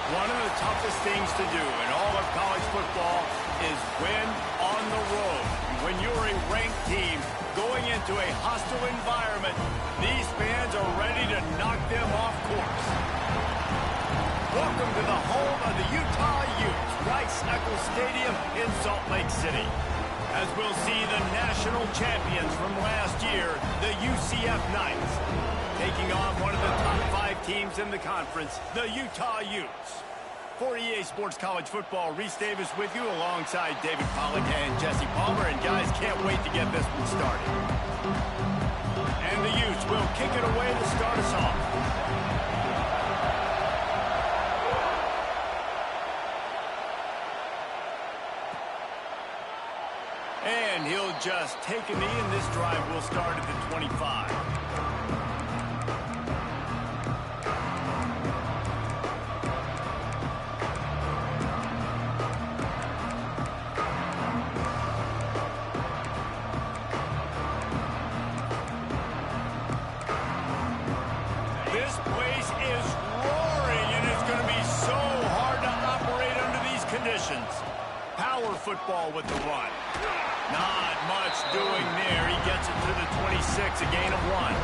One of the toughest things to do in all of college football is win on the road. When you're a ranked team going into a hostile environment, these fans are ready to knock them off course. Welcome to the home of the Utah Utes, Rice-Eccles Stadium in Salt Lake City. As we'll see the national champions from last year, the UCF Knights, taking on one of the top 5 teams in the conference, the Utah Utes. For EA Sports College Football, Reese Davis with you alongside David Pollack and Jesse Palmer. And guys, can't wait to get this one started. And the Utes will kick it away to start us off. And he'll just take a knee, and this drive will start at the 25. This place is roaring, and it's going to be so hard to operate under these conditions. Power football with the run. Not much doing there. He gets it to the 26, a gain of 1.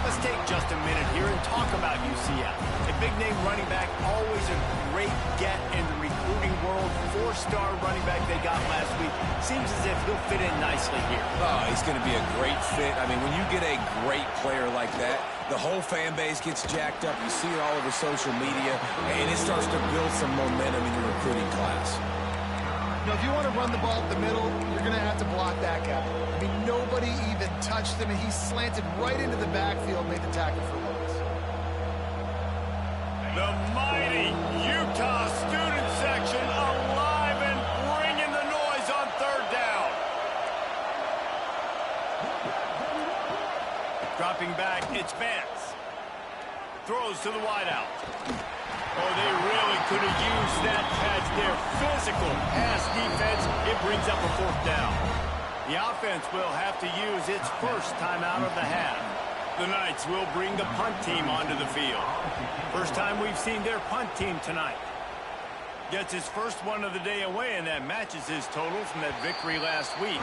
Let's take just a minute here and talk about UCF. A big-name running back, always a great get in the recruiting world. 4-star running back they got last week. Seems as if he'll fit in nicely here. Oh, he's going to be a great fit. I mean, when you get a great player like that, the whole fan base gets jacked up. You see it all over social media, and it starts to build some momentum in your recruiting class. You know, if you want to run the ball up the middle, you're going to have to block that guy. I mean, nobody even touched him, and he slanted right into the backfield, made the tackle for loss. The mighty Utah student section alive and bringing the noise on 3rd down. Dropping back, it's Vance. Throws to the wideout. Oh, they really could have used that catch there. Physical pass defense. It brings up a 4th down. The offense will have to use its first timeout of the half. The Knights will bring the punt team onto the field. First time we've seen their punt team tonight. Gets his first one of the day away, and that matches his total from that victory last week.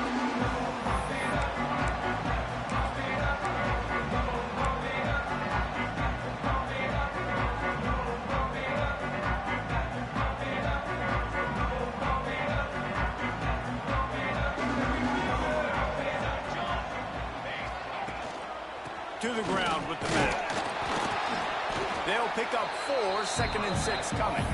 To the ground with the back. They'll pick up 4, 2nd and 6 coming.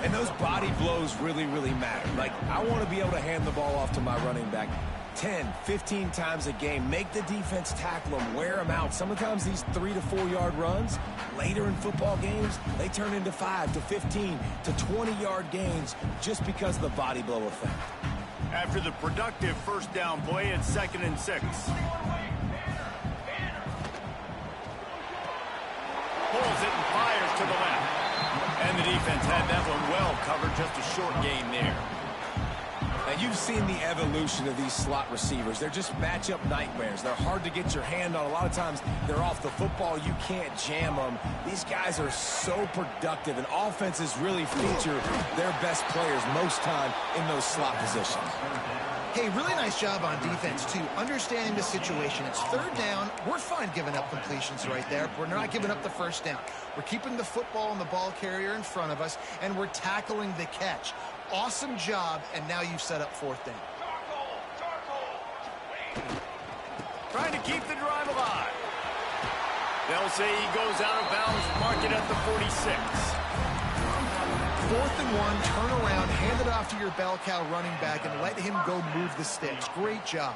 And those body blows really, really matter. Like, I want to be able to hand the ball off to my running back 10, 15 times a game. Make the defense tackle them, wear them out. Sometimes these 3 to 4 yard runs, later in football games, they turn into 5 to 15 to 20 yard gains just because of the body blow effect. After the productive first down play, it's 2nd and 6. Pulls it and fires to the left. And the defense had that one well covered, just a short gain there. Now, you've seen the evolution of these slot receivers. They're just matchup nightmares. They're hard to get your hand on. A lot of times, they're off the football. You can't jam them. These guys are so productive, and offenses really feature their best players most time in those slot positions. Hey, really nice job on defense, too. Understanding the situation. It's 3rd down. We're fine giving up completions right there. We're not giving up the first down. We're keeping the football and the ball carrier in front of us, and we're tackling the catch. Awesome job, and now you've set up 4th down. Trying to keep the drive alive. They'll say he goes out of bounds, mark it at the 46. 4th and 1, turn around, hand it off to your bell cow running back, and let him go move the sticks. Great job.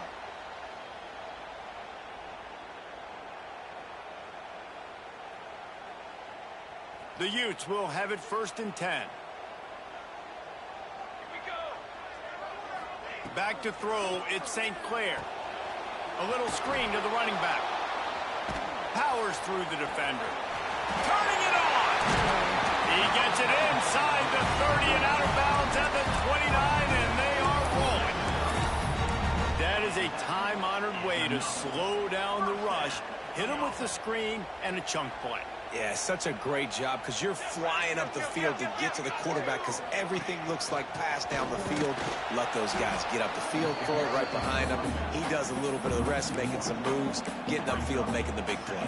The Utes will have it 1st and 10. Back to throw, it's St. Clair. A little screen to the running back. Powers through the defender. Turning it on! He gets it inside the 30 and out of bounds at the 29, and they are rolling. That is a time-honored way to slow down the rush, hit him with the screen, and a chunk play. Yeah, such a great job because you're flying up the field to get to the quarterback because everything looks like pass down the field. Let those guys get up the field, throw it right behind him. He does a little bit of the rest, making some moves, getting upfield, making the big play.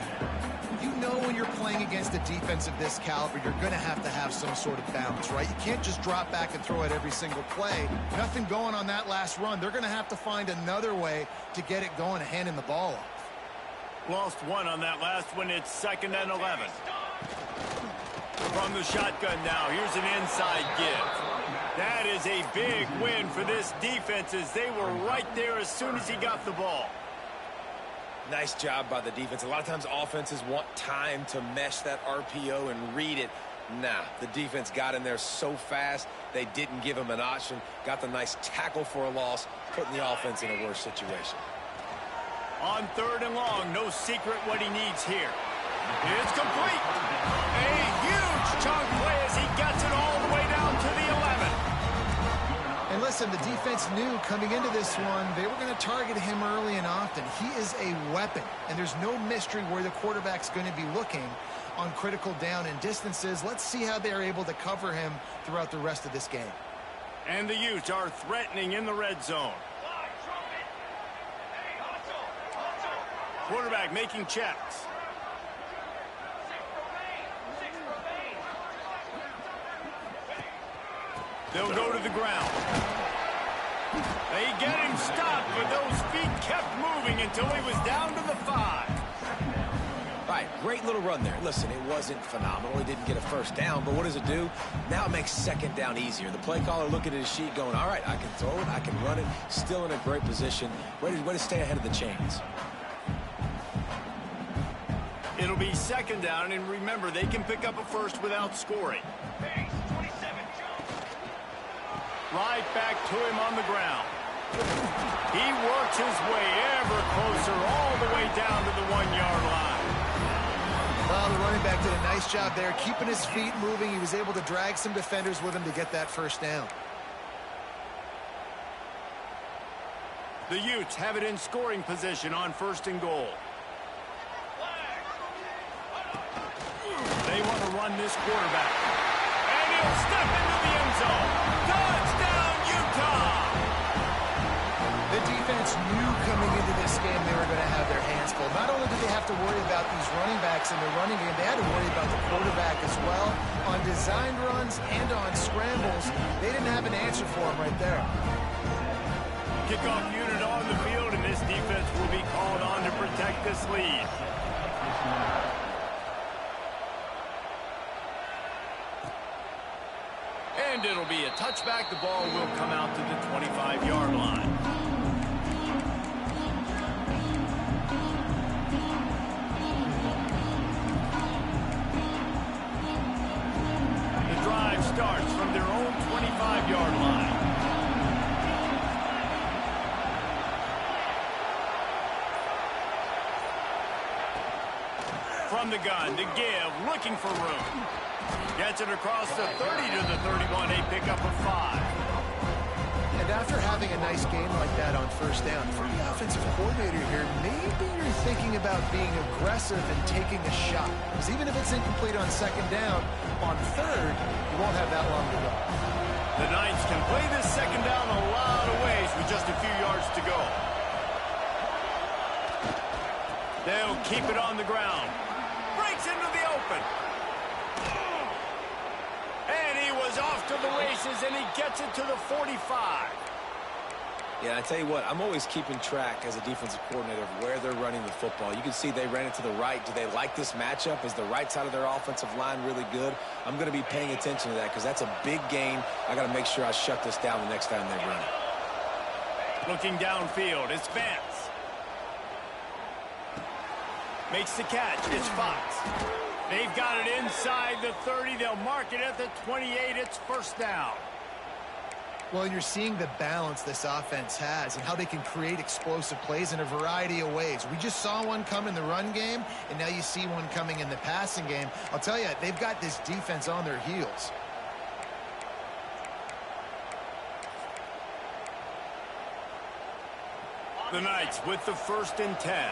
You know when you're playing against a defense of this caliber, you're going to have some sort of balance, right? You can't just drop back and throw it every single play. Nothing going on that last run. They're going to have to find another way to get it going and handing the ball off. Lost one on that last one. It's 2nd and 11. From the shotgun now, here's an inside give. That is a big win for this defense as they were right there as soon as he got the ball. Nice job by the defense. A lot of times offenses want time to mesh that RPO and read it. Nah, the defense got in there so fast, they didn't give him an option. Got the nice tackle for a loss, putting the offense in a worse situation. On 3rd and long, no secret what he needs here. It's complete. A huge chunk play as he gets it all the way down to the 11. And listen, the defense knew coming into this one, they were going to target him early and often. He is a weapon, and there's no mystery where the quarterback's going to be looking on critical down and distances. Let's see how they're able to cover him throughout the rest of this game. And the Utes are threatening in the red zone. Quarterback making checks. They'll go to the ground. They get him stopped, but those feet kept moving until he was down to the 5. Right, great little run there. Listen, it wasn't phenomenal. He didn't get a first down, but what does it do? Now it makes 2nd down easier. The play caller looking at his sheet going, all right, I can throw it, I can run it, still in a great position. Way to stay ahead of the chains. It'll be 2nd down, and remember, they can pick up a first without scoring. Right back to him on the ground. He works his way ever closer all the way down to the 1-yard line. Well, the running back did a nice job there, keeping his feet moving. He was able to drag some defenders with him to get that first down. The Utes have it in scoring position on 1st and goal. They want to run this quarterback. And he'll step into the end zone. Touchdown, Utah! The defense knew coming into this game they were going to have their hands full. Not only did they have to worry about these running backs in the running game, they had to worry about the quarterback as well. On designed runs and on scrambles, they didn't have an answer for him right there. Kickoff unit on the field, and this defense will be called on to protect this lead. And it'll be a touchback. The ball will come out to the 25-yard line. The drive starts from their own 25-yard line. From the gun, to give, looking for room. Gets it across the 30 to the 31, a pickup of 5. And after having a nice game like that on first down, for the offensive coordinator here, maybe you're thinking about being aggressive and taking a shot. Because even if it's incomplete on 2nd down, on 3rd, you won't have that long to go. The Knights can play this 2nd down a lot of ways with just a few yards to go. They'll keep it on the ground. Breaks into the open. And he was off to the races, and he gets it to the 45. Yeah, I tell you what, I'm always keeping track as a defensive coordinator of where they're running the football. You can see they ran it to the right. Do they like this matchup? Is the right side of their offensive line really good? I'm going to be paying attention to that because that's a big gain. I got to make sure I shut this down the next time they run it. Looking downfield, it's Vance. Makes the catch, it's Fox. They've got it inside the 30. They'll mark it at the 28. It's 1st down. Well, and you're seeing the balance this offense has and how they can create explosive plays in a variety of ways. We just saw one come in the run game, and now you see one coming in the passing game. I'll tell you, they've got this defense on their heels. The Knights with the 1st and 10.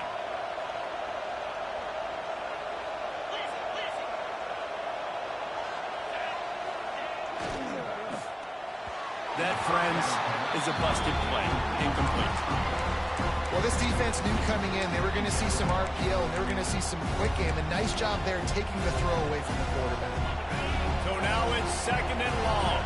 That, friends, is a busted play. Incomplete. Well, this defense knew coming in they were going to see some RPO, and they were going to see some quick game. A nice job there taking the throw away from the quarterback. So now it's 2nd and long.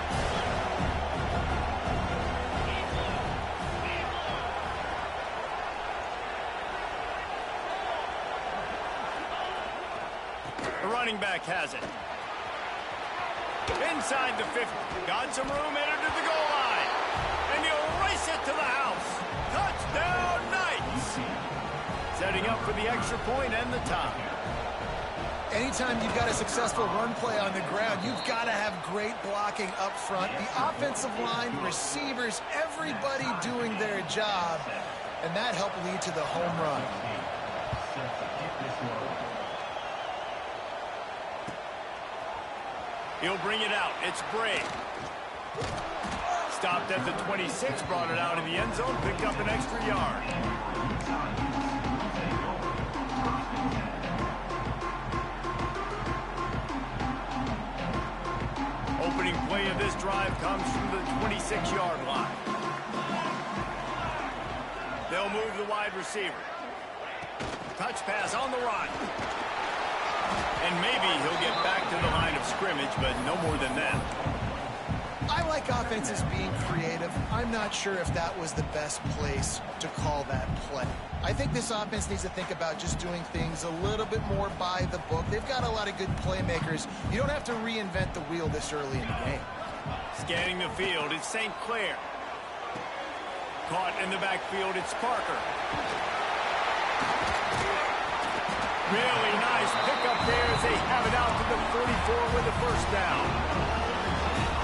The running back has it. Inside the 50. Got some room, entered to the goal line. And he'll race it to the house. Touchdown, Knights! Setting up for the extra point and the tie. Anytime you've got a successful run play on the ground, you've got to have great blocking up front. The offensive line, receivers, everybody doing their job. And that helped lead to the home run. He'll bring it out. It's Bray. Stopped at the 26, brought it out in the end zone, picked up an extra yard. Opening play of this drive comes from the 26-yard line. They'll move the wide receiver. Touch pass on the run. And maybe he'll get back to the line of scrimmage, but no more than that. I like offenses being creative. I'm not sure if that was the best place to call that play. I think this offense needs to think about just doing things a little bit more by the book. They've got a lot of good playmakers. You don't have to reinvent the wheel this early in the game. Scanning the field, it's St. Clair. Caught in the backfield, it's Parker. Really nice pickup there as they have it out to the 44 with a first down.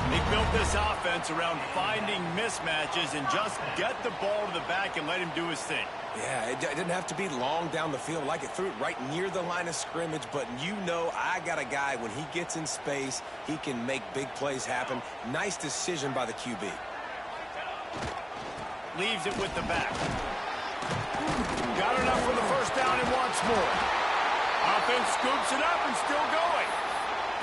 They built this offense around finding mismatches and just get the ball to the back and let him do his thing. Yeah, it didn't have to be long down the field. Like it threw it right near the line of scrimmage, but you know I got a guy, when he gets in space, he can make big plays happen. Nice decision by the QB. Leaves it with the back. Got enough for the first down and wants more. Offense scoops it up and still going.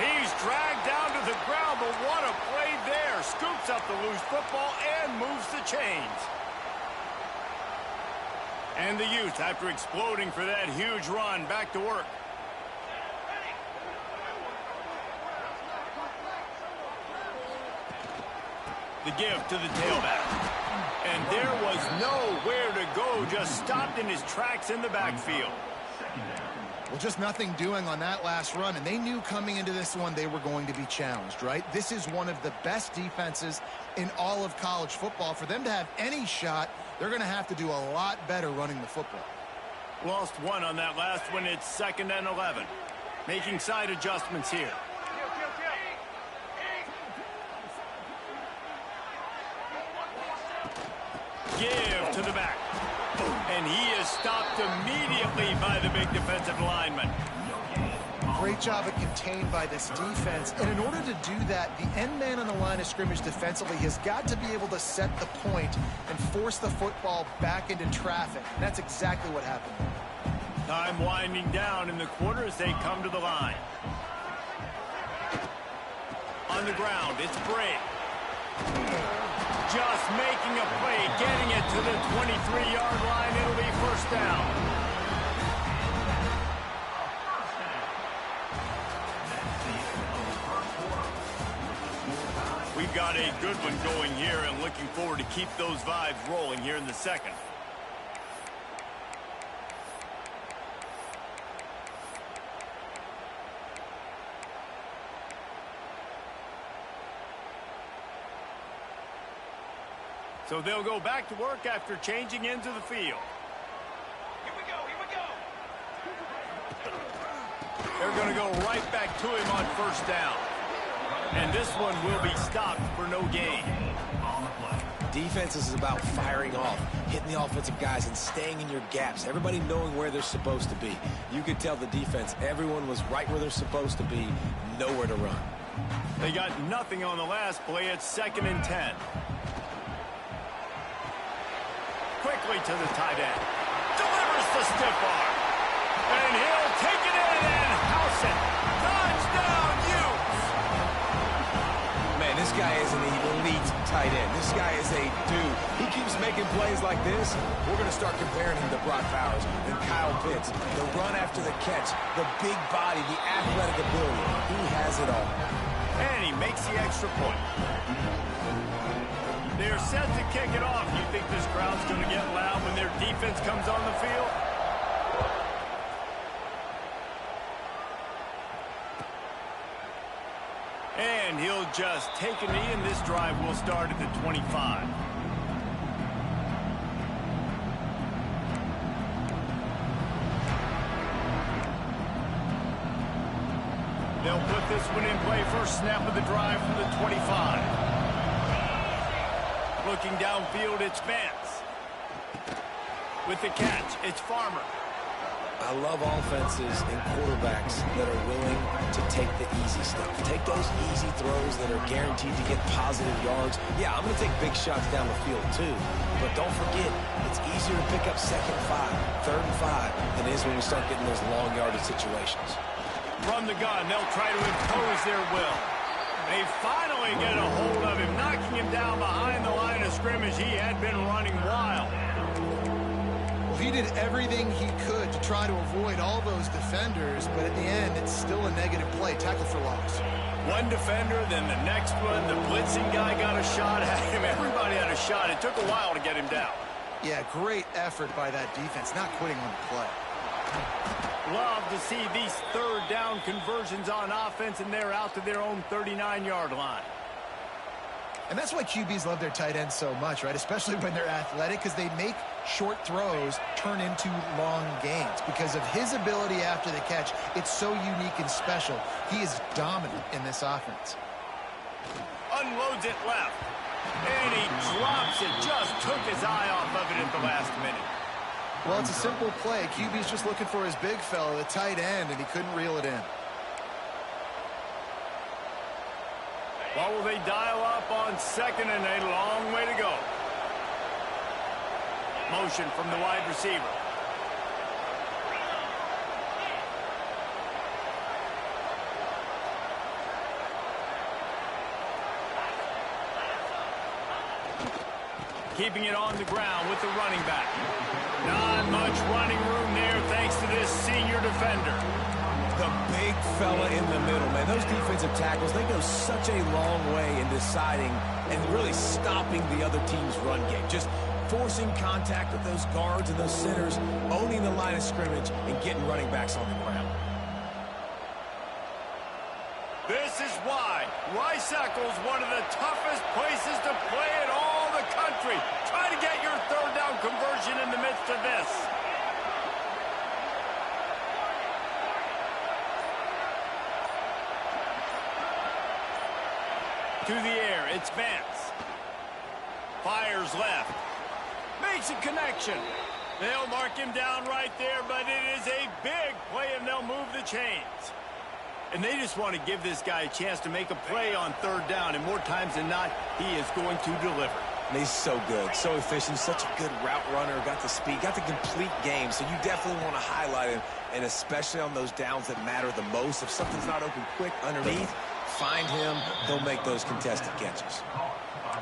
He's dragged down to the ground, but what a play there. Scoops up the loose football and moves the chains. And the Utes, after exploding for that huge run, back to work. The give to the tailback. And there was nowhere to go, just stopped in his tracks in the backfield. Well, just nothing doing on that last run, and they knew coming into this one they were going to be challenged, right? This is one of the best defenses in all of college football. For them to have any shot, they're going to have to do a lot better running the football. Lost one on that last one. It's 2nd and 11. Making side adjustments here. Give to the back. And he is stopped immediately by the big defensive lineman. Great job of contained by this defense. And in order to do that, the end man on the line of scrimmage defensively has got to be able to set the point and force the football back into traffic. And that's exactly what happened. Time winding down in the quarter as they come to the line. On the ground, it's Bray. Just making a play, getting it to the 23-yard line. It'll be first down. We've got a good one going here and looking forward to keep those vibes rolling here in the second. So they'll go back to work after changing into the field. Here we go. They're going to go right back to him on first down. And this one will be stopped for no gain. Defense is about firing off, hitting the offensive guys and staying in your gaps. Everybody knowing where they're supposed to be. You could tell the defense, everyone was right where they're supposed to be, nowhere to run. They got nothing on the last play. It's 2nd and 10. Quickly to the tight end. Delivers the stiff arm. And he'll take it in and house it. Touchdown, Utes! Man, this guy is an elite tight end. This guy is a dude. He keeps making plays like this. We're going to start comparing him to Brock Bowers and Kyle Pitts. The run after the catch, the big body, the athletic ability. He has it all. And he makes the extra point. They're set to kick it off. You think this crowd's going to get loud when their defense comes on the field? And he'll just take a knee, and this drive will start at the 25. They'll put this one in play. First snap of the drive from the 25. Looking downfield, it's Vance. With the catch, it's Farmer. I love offenses and quarterbacks that are willing to take the easy stuff. Take those easy throws that are guaranteed to get positive yards. Yeah, I'm going to take big shots down the field too. But don't forget, it's easier to pick up 2nd and 5, 3rd and 5 than it is when we start getting those long yardage situations. From the gun, they'll try to impose their will. They finally get a hold of him, knocking him down behind the line of scrimmage. He had been running wild. Well, he did everything he could to try to avoid all those defenders, but at the end, it's still a negative play. Tackle for loss. One defender, then the next one. The blitzing guy got a shot at him. Everybody had a shot. It took a while to get him down. Yeah, great effort by that defense, not quitting on the play. Love to see these 3rd down conversions on offense, and they're out to their own 39-yard line. And that's why QBs love their tight ends so much, right? Especially when they're athletic, because they make short throws turn into long gains. Because of his ability after the catch, it's so unique and special. He is dominant in this offense. Unloads it left. And he drops it. Just took his eye off of it at the last minute. Well, it's a simple play. QB's just looking for his big fella, the tight end, and he couldn't reel it in. What will they dial up on 2nd and a long way to go? Motion from the wide receiver. Keeping it on the ground with the running back. Not much running room there thanks to this senior defender. The big fella in the middle, man. Those defensive tackles, they go such a long way in deciding and really stopping the other team's run game. Just forcing contact with those guards and those centers, owning the line of scrimmage, and getting running backs on the ground. This is why Rice-Eccles, one of the toughest places to play in all the country. Try to get your 3rd down conversion in the midst of this. To the air, it's Vance. Fires left. Makes a connection. They'll mark him down right there, but it is a big play, and they'll move the chains. And they just want to give this guy a chance to make a play on 3rd down, and more times than not, he is going to deliver. And he's so good, so efficient, such a good route runner, got the speed, got the complete game, so you definitely want to highlight him, and especially on those downs that matter the most. If something's not open quick underneath, find him, he'll make those contested catches.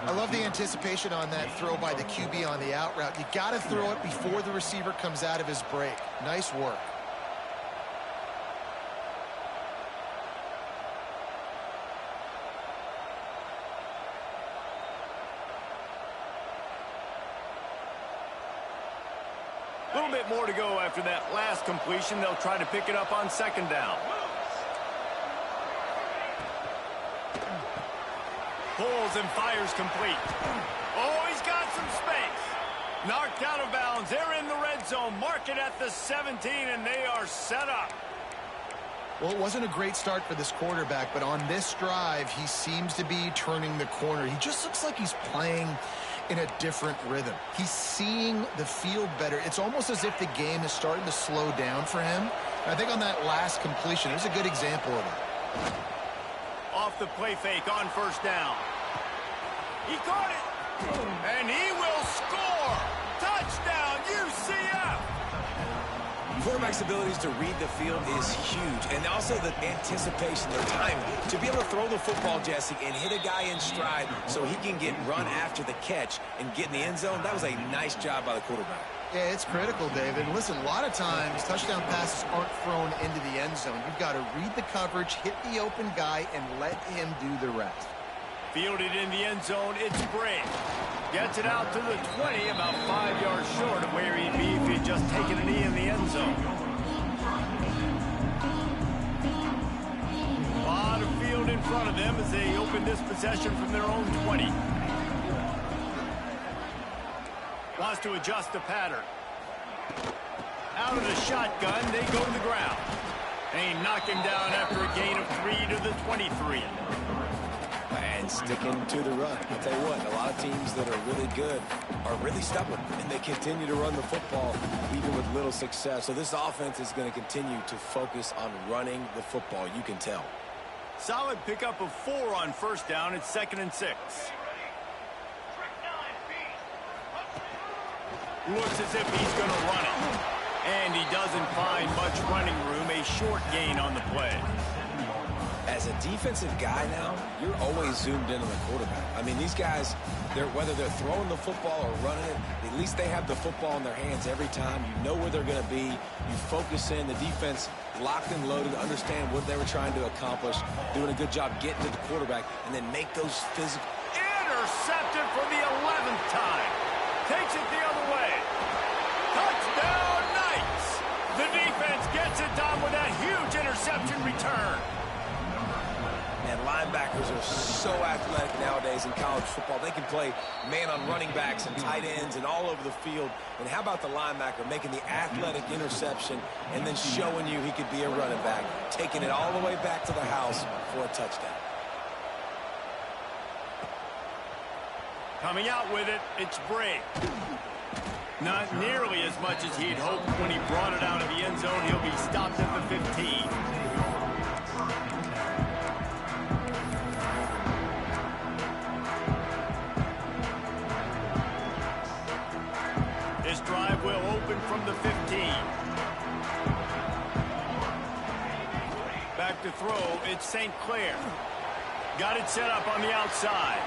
I love the anticipation on that throw by the QB on the out route. You got to throw it before the receiver comes out of his break. Nice work. A little bit more to go after that last completion. They'll try to pick it up on 2nd down. Pulls and fires complete. Oh, he's got some space. Knocked out of bounds. They're in the red zone. Mark it at the 17, and they are set up. Well, it wasn't a great start for this quarterback, but on this drive, he seems to be turning the corner. He just looks like he's playing in a different rhythm. He's seeing the field better. It's almost as if the game is starting to slow down for him. And I think on that last completion, it was a good example of it. Off the play fake on 1st down. He caught it, and he will score. Touchdown, UCF. quarterback's abilities to read the field is huge, and also the anticipation, their timing. To be able to throw the football, Jesse, and hit a guy in stride so he can get run after the catch and get in the end zone, that was a nice job by the quarterback. Yeah, it's critical, David. And listen, a lot of times touchdown passes aren't thrown into the end zone. You've got to read the coverage, hit the open guy, and let him do the rest. Fielded in the end zone, it's Bray. Gets it out to the 20, about 5 yards short of where he'd be if he'd just taken a knee in the end zone. A lot of field in front of them as they open this possession from their own 20. Wants to adjust the pattern. Out of the shotgun, they go to the ground. And knock him down after a gain of 3 to the 23. And sticking to the run. I'll tell you what, a lot of teams that are really good are really stubborn, and they continue to run the football even with little success. So this offense is going to continue to focus on running the football, you can tell. Solid pickup of 4 on first down. It's 2nd and 6. Looks as if he's going to run it. And he doesn't find much running room. A short gain on the play. As a defensive guy now, you're always zoomed in on the quarterback. I mean, these guys, whether they're throwing the football or running it, at least they have the football in their hands every time. You know where they're going to be. You focus in. The defense locked and loaded, understand what they were trying to accomplish, doing a good job getting to the quarterback, and then make those physical. Intercepted for the 11th time. Takes it the other way. Touchdown, Knights. The defense gets it done with that huge interception return. And linebackers are so athletic nowadays in college football. They can play man on running backs and tight ends and all over the field. And how about the linebacker making the athletic interception and then showing you he could be a running back, taking it all the way back to the house for a touchdown. Coming out with it, it's Bray. Not nearly as much as he'd hoped when he brought it out of the end zone. He'll be stopped at the 15. This drive will open from the 15. Back to throw, it's St. Clair. Got it set up on the outside.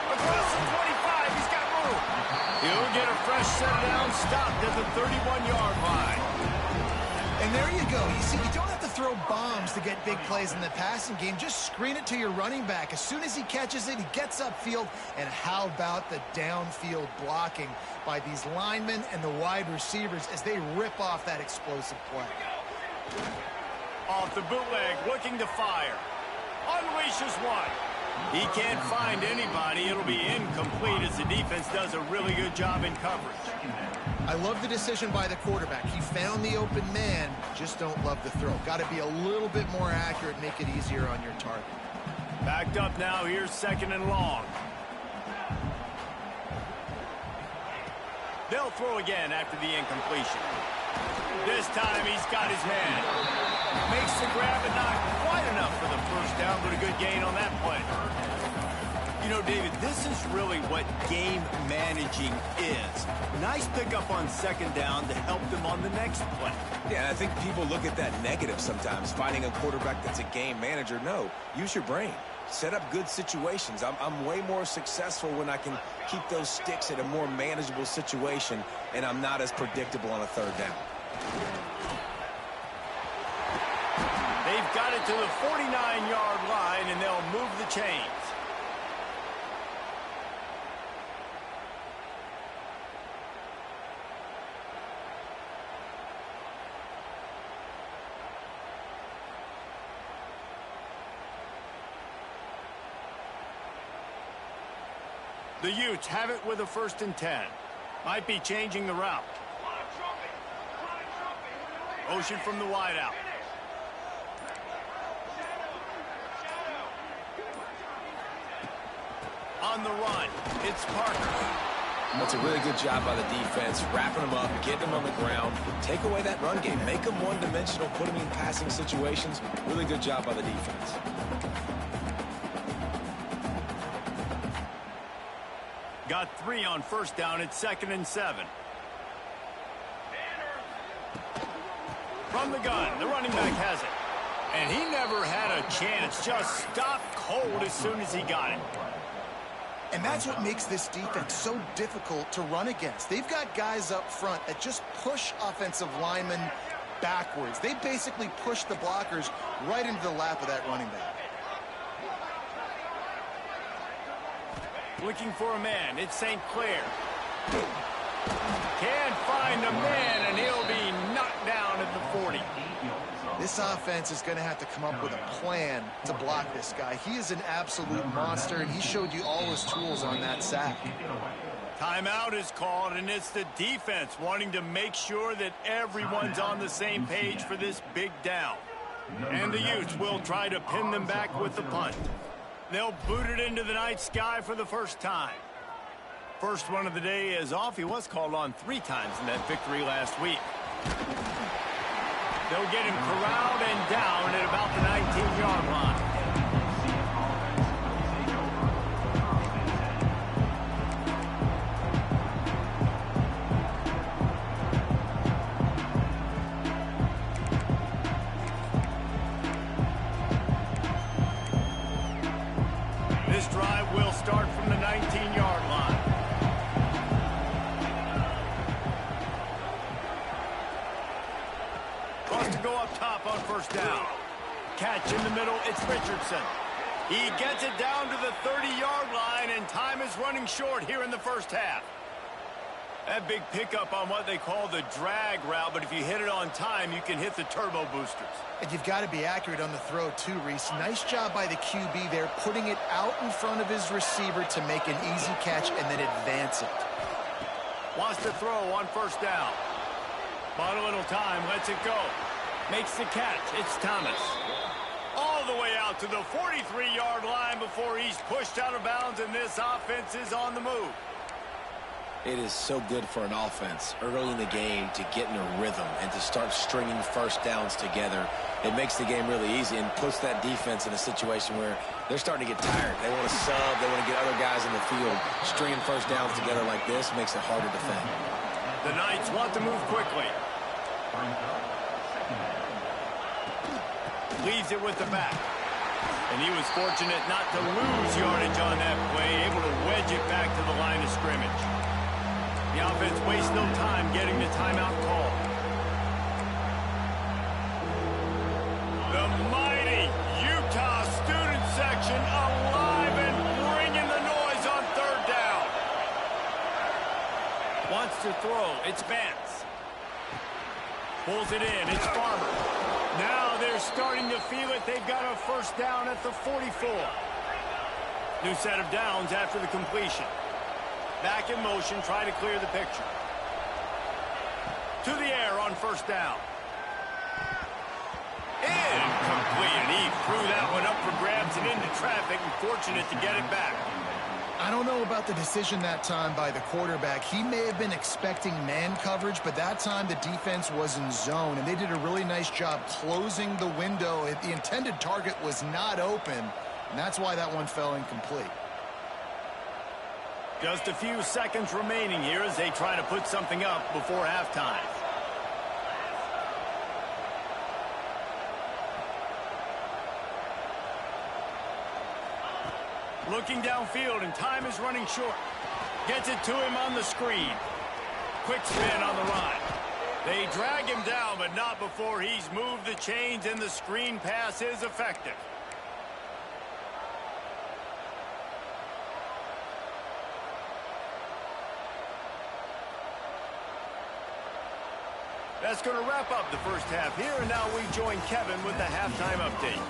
Across the 25, he's got room. He'll get a fresh set down, stopped at the 31-yard line. And there you go. You see, you don't have to throw bombs to get big plays in the passing game. Just screen it to your running back. As soon as he catches it, he gets upfield. And how about the downfield blocking by these linemen and the wide receivers as they rip off that explosive play. Off the bootleg, looking to fire. Unleashes one. He can't find anybody. It'll be incomplete as the defense does a really good job in coverage. I love the decision by the quarterback. He found the open man, just don't love the throw. Got to be a little bit more accurate, make it easier on your target. Backed up now, here's 2nd and long. They'll throw again after the incompletion. This time he's got his man. Makes the grab and not quite enough for the first down, but a good gain on that play. You know, David, this is really what game managing is. Nice pickup on 2nd down to help them on the next play. Yeah, I think people look at that negative sometimes, finding a quarterback that's a game manager. No, use your brain. Set up good situations. I'm way more successful when I can keep those sticks at a more manageable situation, and I'm not as predictable on a 3rd down. They've got it to the 49-yard line, and they'll move the chains. The Utes have it with a 1st and 10. Might be changing the route. Motion from the wideout. On the run, it's Parker. That's a really good job by the defense, wrapping them up, getting them on the ground. Take away that run game. Make them one-dimensional, put them in passing situations. Really good job by the defense. Got 3 on first down. It's 2nd and 7. From the gun, the running back has it. And he never had a chance, just stopped cold as soon as he got it. And that's what makes this defense so difficult to run against. They've got guys up front that just push offensive linemen backwards. They basically push the blockers right into the lap of that running back. Looking for a man, it's St. Clair. Can't find a man, and he'll be knocked down at the 40. This offense is going to have to come up with a plan to block this guy. He is an absolute monster, and he showed you all his tools on that sack. Timeout is called, and it's the defense wanting to make sure that everyone's on the same page for this big down. And the Utes will try to pin them back with the punt. They'll boot it into the night sky for the first time. First one of the day is off. He was called on 3 times in that victory last week. They'll get him corralled and down at about the 19-yard line. This drive will start from the 19-yard line. Wants to go up top on first down. Catch in the middle, it's Richardson. He gets it down to the 30-yard line, and time is running short here in the first half. That big pickup on what they call the drag route, but if you hit it on time, you can hit the turbo boosters. And you've got to be accurate on the throw too, Reese. Nice job by the QB there, putting it out in front of his receiver to make an easy catch and then advance it. Wants to throw on first down. Bought a little time, lets it go. Makes the catch, it's Thomas. All the way out to the 43-yard line before he's pushed out of bounds, and this offense is on the move. It is so good for an offense early in the game to get in a rhythm and to start stringing first downs together. It makes the game really easy and puts that defense in a situation where they're starting to get tired. They want to sub. They want to get other guys in the field. Stringing first downs together like this makes it hard to defend. The Knights want to move quickly. Leaves it with the back. And he was fortunate not to lose yardage on that play, able to wedge it back to the line of scrimmage. The offense wastes no time getting the timeout call. The mighty Utah student section alive and bringing the noise on third down. Wants to throw, it's Vance. Pulls it in, it's Farmer. Now they're starting to feel it. They've got a first down at the 44. New set of downs after the completion. Back in motion, try to clear the picture. To the air on first down. Incomplete, and he threw that one up for grabs and into traffic, and fortunate to get it back. I don't know about the decision that time by the quarterback. He may have been expecting man coverage, but that time the defense was in zone, and they did a really nice job closing the window. The intended target was not open, and that's why that one fell incomplete. Just a few seconds remaining here as they try to put something up before halftime. Looking downfield, and time is running short. Gets it to him on the screen. Quick spin on the run. They drag him down, but not before he's moved the chains, and the screen pass is effective. That's going to wrap up the first half here, and now we join Kevin with the halftime update.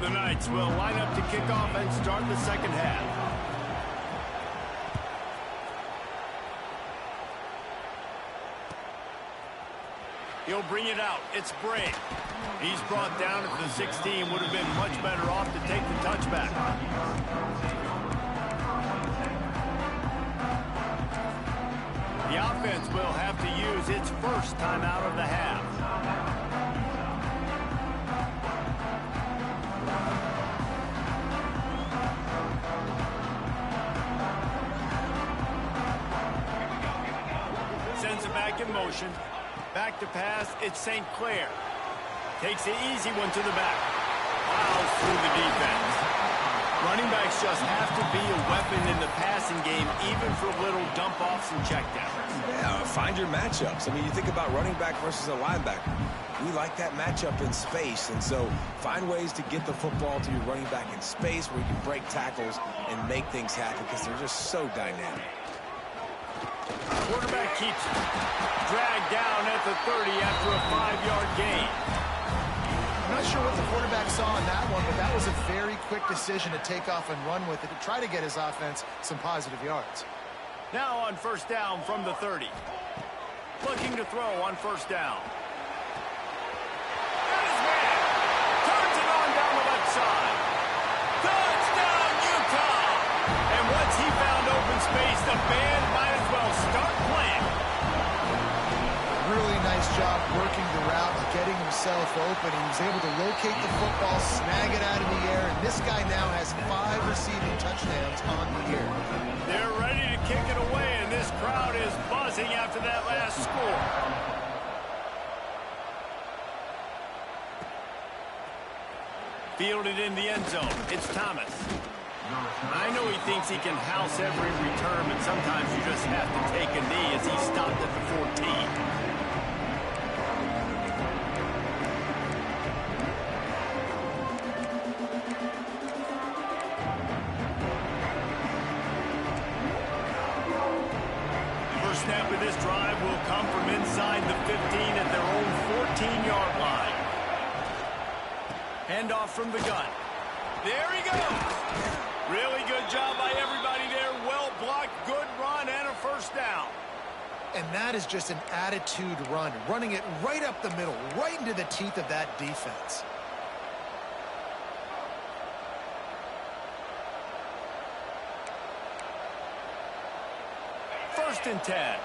The Knights will line up to kick off and start the second half. He'll bring it out. It's Bray. He's brought down at the 16. Would have been much better off to take the touchback. The offense will have to use its first timeout of the half. quarterback in motion. Back to pass, it's St. Clair. Takes the easy one to the back. Plows through the defense. Running backs just have to be a weapon in the passing game, even for little dump-offs and checkdowns. Yeah, find your matchups. I mean, you think about running back versus a linebacker. We like that matchup in space, and so find ways to get the football to your running back in space where you can break tackles and make things happen because they're just so dynamic. Quarterback keeps it. Dragged down at the 30 after a 5-yard gain. I'm not sure what the quarterback saw on that one, but that was a very quick decision to take off and run with it to try to get his offense some positive yards. Now on first down from the 30. Looking to throw on first down. Got his man. Turns it on down the left side. Touchdown, Utah! And once he found open space, the band might as well start playing. Really nice job working the route, getting himself open. He was able to locate the football, snag it out of the air, and this guy now has 5 receiving touchdowns on the year. They're ready to kick it away, and this crowd is buzzing after that last score. Fielded in the end zone. It's Thomas. I know he thinks he can house every return, but sometimes you just have to take a knee as he stopped at the 14. Snap of this drive will come from inside the 15 at their own 14-yard line. Handoff from the gun. There he goes. Really good job by everybody there. Well blocked, good run, and a first down. And that is just an attitude run, running it right up the middle, right into the teeth of that defense. First and 10.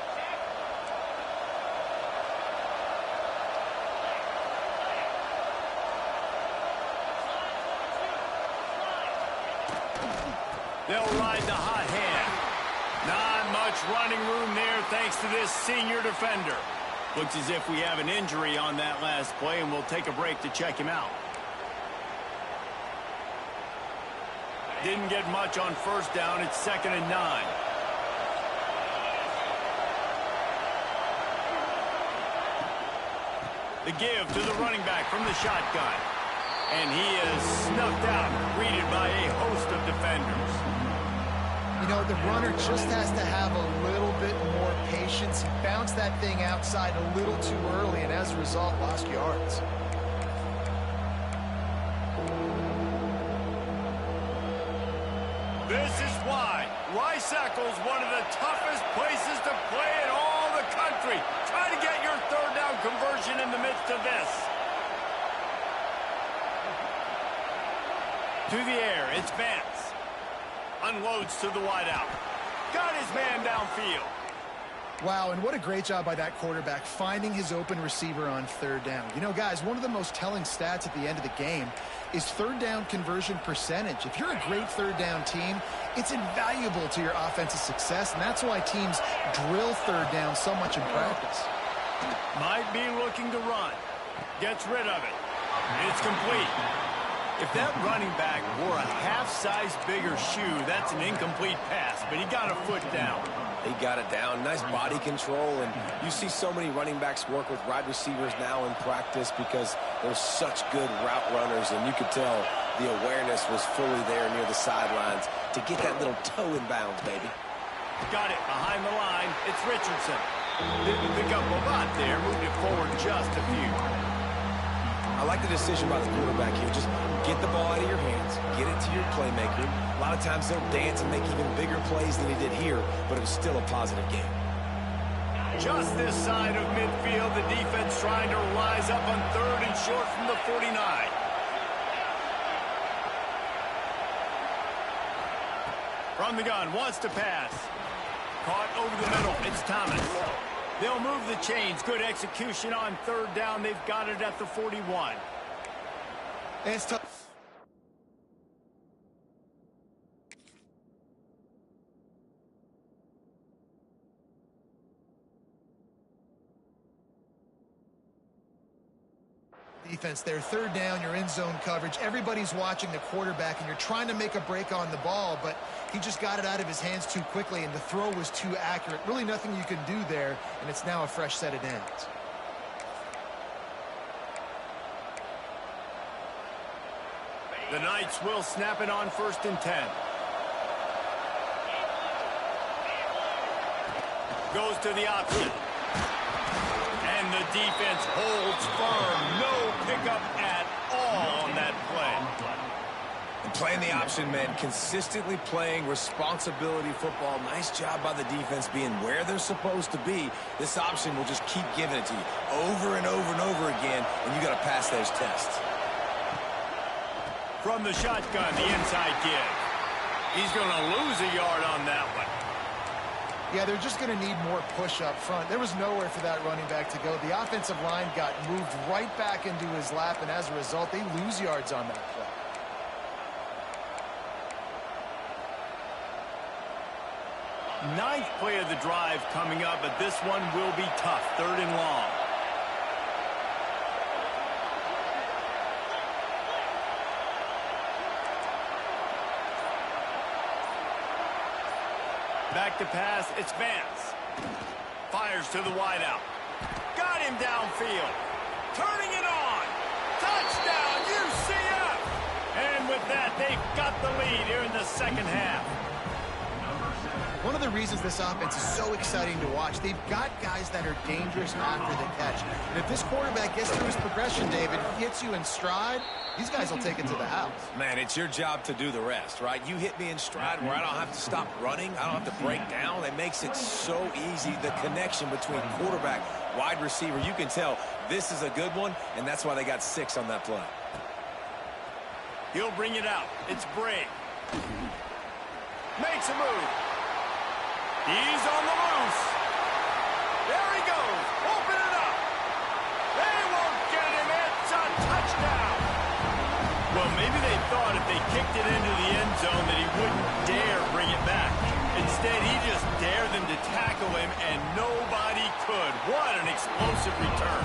They'll ride the hot hand. Not much running room there thanks to this senior defender. Looks as if we have an injury on that last play, and we'll take a break to check him out. Didn't get much on first down. It's 2nd and 9. The give to the running back from the shotgun. And he is snuffed out, greeted by a host of defenders. You know, the runner just has to have a little bit more patience. He bounced that thing outside a little too early, and as a result, lost yards. This is why Rice-Eccles, one of the toughest places to play in all the country. Try to get your third down conversion in the midst of this. To the air, it's Vance. Unloads to the wideout. Got his man downfield. Wow, and what a great job by that quarterback finding his open receiver on third down. You know, guys, one of the most telling stats at the end of the game is third down conversion percentage. If you're a great third down team, it's invaluable to your offensive success, and that's why teams drill third down so much in practice. Might be looking to run. Gets rid of it. It's complete. If that running back wore a half-size bigger shoe, that's an incomplete pass, but he got a foot down. He got it down. Nice body control, and you see so many running backs work with wide receivers now in practice because they're such good route runners, and you could tell the awareness was fully there near the sidelines to get that little toe in bounds, baby. Got it behind the line. It's Richardson. Didn't pick up a lot there. Moved it forward just a few. I like the decision by the quarterback here. Just get the ball out of your hands, get it to your playmaker. A lot of times they'll dance and make even bigger plays than he did here, but it was still a positive game. Just this side of midfield, the defense trying to rise up on third and short from the 49. From the gun, wants to pass. Caught over the middle. It's Thomas. They'll move the chains. Good execution on third down. They've got it at the 41. And it's tough. defense there. Third down, you're in zone coverage. Everybody's watching the quarterback, and you're trying to make a break on the ball, but he just got it out of his hands too quickly, and the throw was too accurate. Really nothing you can do there, and it's now a fresh set of downs. The Knights will snap it on 1st and 10. Goes to the option. And the defense holds firm. No pickup at all on that play. And playing the option, man, consistently playing responsibility football. Nice job by the defense being where they're supposed to be. This option will just keep giving it to you over and over and over again, and you got to pass those tests. From the shotgun, the inside give. He's going to lose a yard on that one. Yeah, they're just going to need more push up front. There was nowhere for that running back to go. The offensive line got moved right back into his lap, and as a result, they lose yards on that play. Ninth play of the drive coming up, but this one will be tough. 3rd and long. Back to pass, it's Vance. Fires to the wideout. Got him downfield. Turning it on. Touchdown, UCF! And with that, they've got the lead here in the second half. One of the reasons this offense is so exciting to watch, they've got guys that are dangerous after the catch. And if this quarterback gets through his progression, David, hits you in stride, these guys will take it to the house. Man, it's your job to do the rest, right? You hit me in stride where I don't have to stop running. I don't have to break down. It makes it so easy. The connection between quarterback, wide receiver, you can tell this is a good one, and that's why they got 6 on that play. He'll bring it out. It's Bray. Makes a move. He's on the loose. There he goes. Open it up. They won't get him. It's a touchdown. Well, maybe they thought if they kicked it into the end zone that he wouldn't dare bring it back. Instead, he just dared them to tackle him, and nobody could. What an explosive return.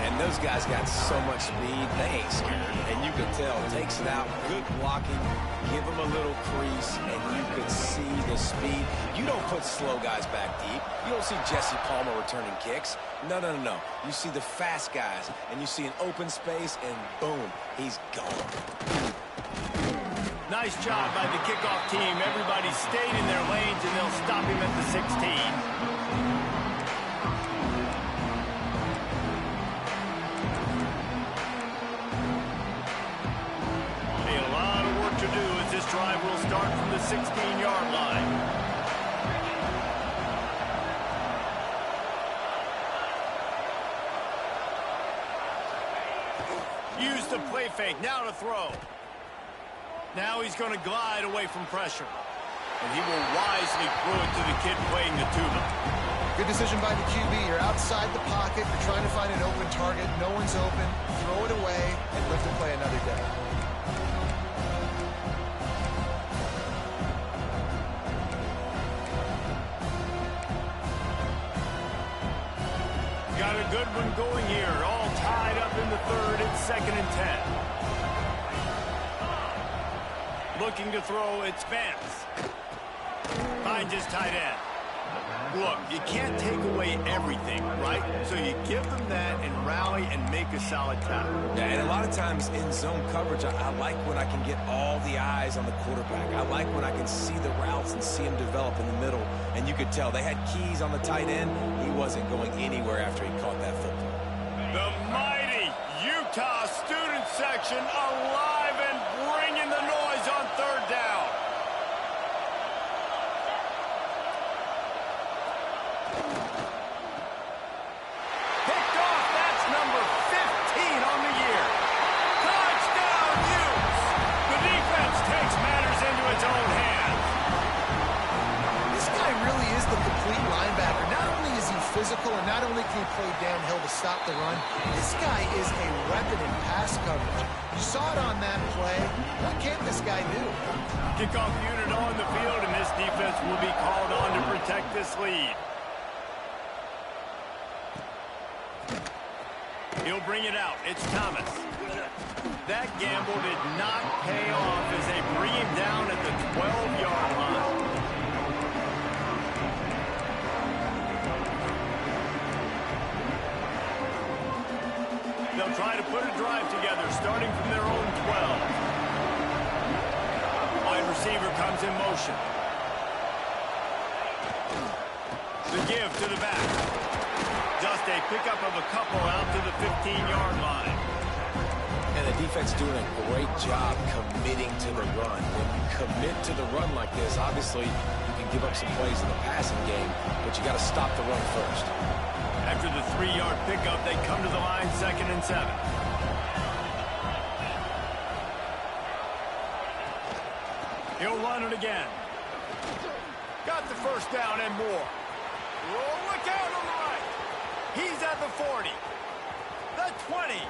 And those guys got so much speed, they ain't scared. And you could tell, takes it out, good blocking, give them a little crease, and you could see the speed. You don't put slow guys back deep. You don't see Jesse Palmer returning kicks. No. You see the fast guys, and you see an open space, and boom, he's gone. Nice job by the kickoff team. Everybody stayed in their lanes, and they'll stop him at the 16. Drive will start from the 16-yard line. Use the play fake. Now to throw. Now he's going to glide away from pressure. And he will wisely throw it to the kid playing the tuba. Good decision by the QB. You're outside the pocket. You're trying to find an open target. No one's open. Throw it away and live to play another day. Got a good one going here. All tied up in the 3rd. It's 2nd and 10. Looking to throw, it's Vance. Finds his tight end. Look, you can't take away everything, right? So you give them that and rally and make a solid tackle. Yeah, and a lot of times in zone coverage, I like when I can get all the eyes on the quarterback. I like when I can see the routes and see him develop in the middle. And you could tell they had keys on the tight end. He wasn't going anywhere after he caught that football. The mighty Utah student section alive and bringing the noise on 3rd down. Picked off. That's number 15 on the year. Touchdown, Utes. The defense takes matters into its own hands. This guy really is the complete linebacker. Not only is he physical and not only can he play downhill to stop the run, this guy is a weapon in pass coverage. You saw it on that play. What can't this guy do? Kickoff unit on the field, and this defense will be called on to protect this lead. He'll bring it out. It's Thomas. That gamble did not pay off as they bring him down at the 12-yard line. They'll try to put a drive together, starting from their own 12. Wide receiver comes in motion. The give to the back. Just a pickup of a couple out to the 15-yard line. And the defense doing a great job committing to the run. When you commit to the run like this, obviously you can give up some plays in the passing game, but you got to stop the run first. After the 3-yard pickup, they come to the line, 2nd and 7. He'll run it again. Got the first down and more. Oh, look out on the right. He's at the 40. The 20.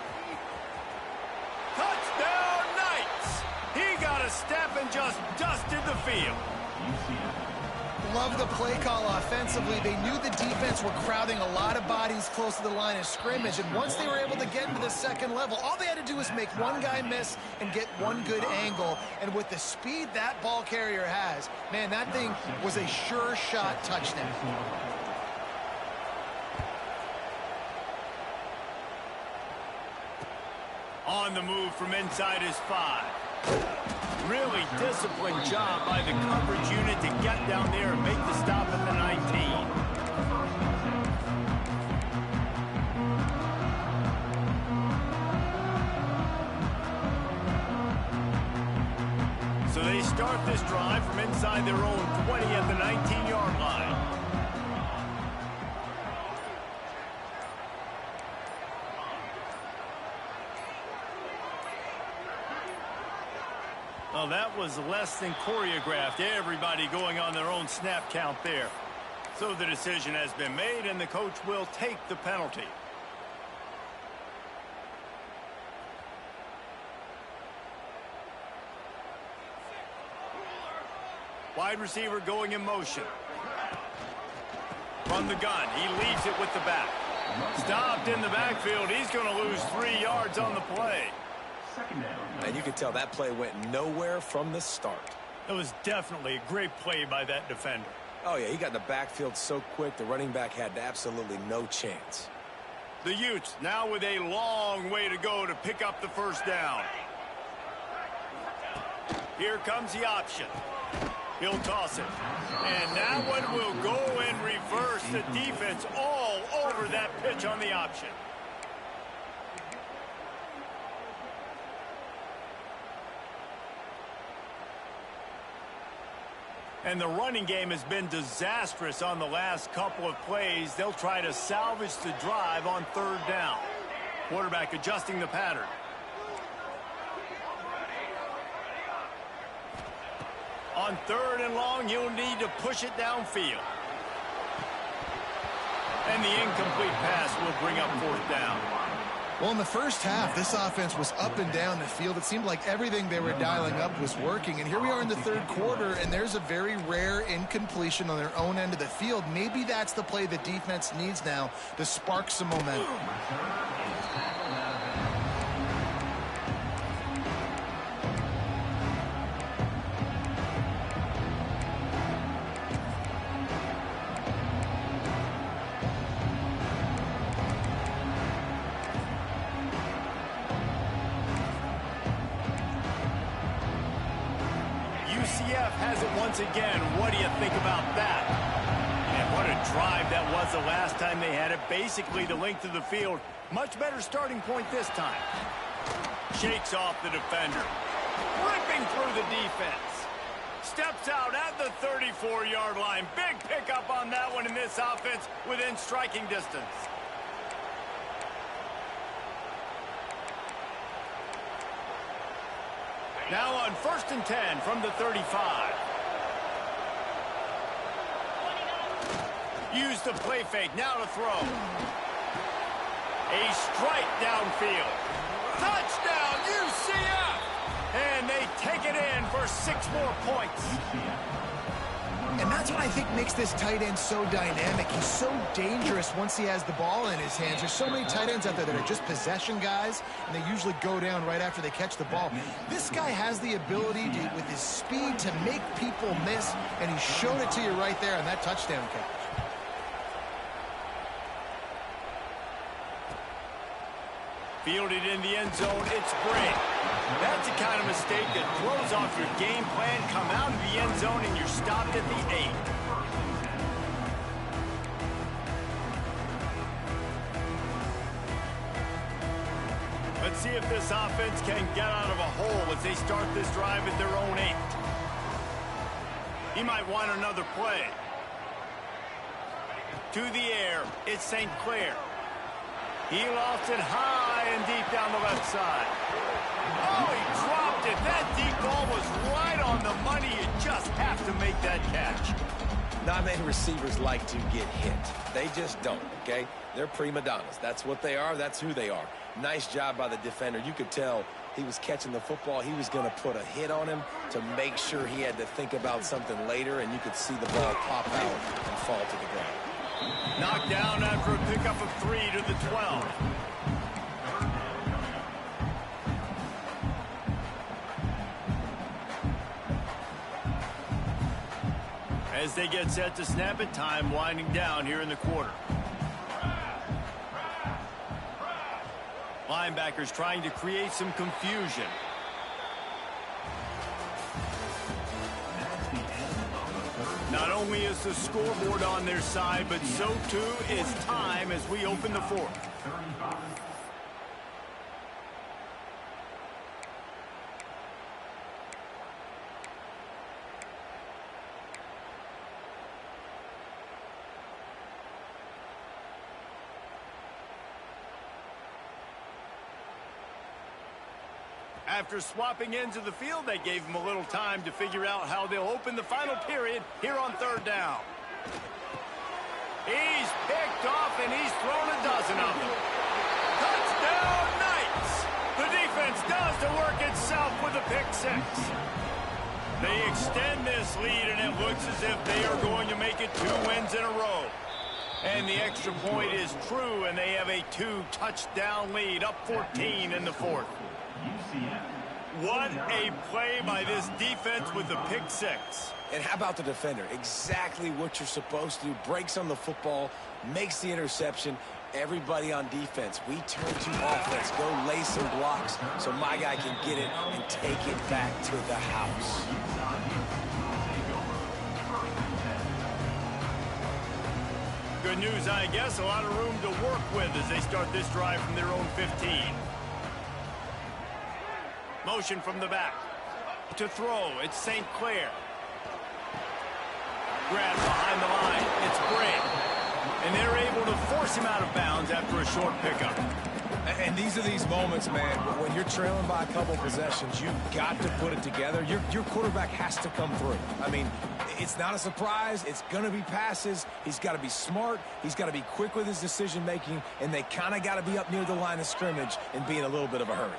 Touchdown, Knights! He got a step and just dusted the field. Love the play call offensively. They knew the defense were crowding a lot of bodies close to the line of scrimmage, and once they were able to get into the second level, all they had to do was make one guy miss and get one good angle. And with the speed that ball carrier has, man, that thing was a sure shot touchdown. On the move from inside his 5. Really disciplined job by the coverage unit to get down there and make the stop at the 19. So they start this drive from inside their own 20 at the 19-yard line. Well, that was less than choreographed. Everybody going on their own snap count there. So the decision has been made, and the coach will take the penalty. Wide receiver going in motion. From the gun, he leaves it with the back. Stopped in the backfield. He's going to lose 3 yards on the play. And you can tell that play went nowhere from the start. It was definitely a great play by that defender. Oh, yeah, he got in the backfield so quick, the running back had absolutely no chance. The Utes now with a long way to go to pick up the first down. Here comes the option. He'll toss it. And that one will go in reverse. The defense all over that pitch on the option. And the running game has been disastrous on the last couple of plays. They'll try to salvage the drive on 3rd down. Quarterback adjusting the pattern. On 3rd and long, he'll need to push it downfield. And the incomplete pass will bring up 4th down. Well, in the first half, this offense was up and down the field. It seemed like everything they were dialing up was working. And here we are in the 3rd quarter, and there's a very rare incompletion on their own end of the field. Maybe that's the play the defense needs now to spark some momentum. UCF has it once again. What do you think about that? And what a drive that was the last time they had it. Basically the length of the field. Much better starting point this time. Shakes off the defender. Ripping through the defense. Steps out at the 34-yard line. Big pickup on that one in this offense within striking distance. Now on 1st and 10 from the 35. Use the play fake. Now to throw. A strike downfield. Touchdown, UCF! And they take it in for 6 more points. And that's what I think makes this tight end so dynamic. He's so dangerous once he has the ball in his hands. There's so many tight ends out there that are just possession guys, and they usually go down right after they catch the ball. This guy has the ability to, with his speed, to make people miss, and he showed it to you right there on that touchdown catch. Fielded in the end zone, it's Brent. That's the kind of mistake that throws off your game plan. Come out of the end zone and you're stopped at the 8. Let's see if this offense can get out of a hole as they start this drive at their own 8. He might want another play. To the air, it's St. Clair. He lost it high and deep down the left side. Oh, he dropped it. That deep ball was right on the money. You just have to make that catch. Not many receivers like to get hit. They just don't, okay? They're prima donnas. That's what they are. That's who they are. Nice job by the defender. You could tell he was catching the football. He was going to put a hit on him to make sure he had to think about something later, and you could see the ball pop out and fall to the ground. Knocked down after a pickup of 3 to the 12. As they get set to snap it, time winding down here in the quarter. Linebackers trying to create some confusion. Not only is the scoreboard on their side, but so too is time as we open the fourth. After swapping ends of the field, they gave him a little time to figure out how they'll open the final period here on third down. He's picked off, and he's thrown a dozen of them. Touchdown, Knights! The defense does the work itself with a pick 6. They extend this lead, and it looks as if they are going to make it 2 wins in a row. And the extra point is true, and they have a 2-touchdown lead, up 14 in the fourth. What a play by this defense with the pick 6. And how about the defender? Exactly what you're supposed to do. Breaks on the football, makes the interception. Everybody on defense, we turn to offense. Go lay some blocks so my guy can get it and take it back to the house. Good news, I guess. A lot of room to work with as they start this drive from their own 15. Motion from the back. To throw, it's St. Clair. Grab behind the line, it's Brent. And they're able to force him out of bounds after a short pickup. And these are these moments, man, when you're trailing by a couple possessions, you've got to put it together. Your quarterback has to come through. I mean, it's not a surprise. It's going to be passes. He's got to be smart. He's got to be quick with his decision-making, and they kind of got to be up near the line of scrimmage and be in a little bit of a hurry.